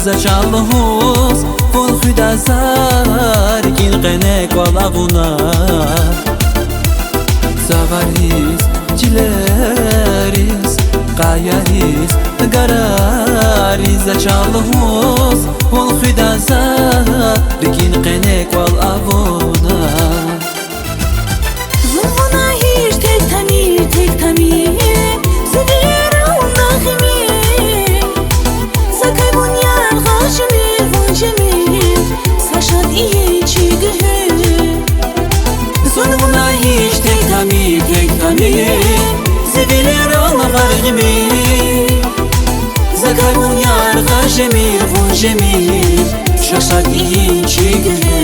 زچالهوس فول خدا زار کین قنک والابونا زاواریس جیلریس قایریس قراریس زچالهوس فول خدا زار کین قنک والابونا زمانا هیچ tek tamir زديرا وناخمي زكاي بنيان غاشمي فنجمي ساشاد iyi çiğdüğü Zulmuna hiç tek tamir Sevilir Allah gargimi Zakay bunyar gajemir vunjemir Şaşak iyi çiğdüğü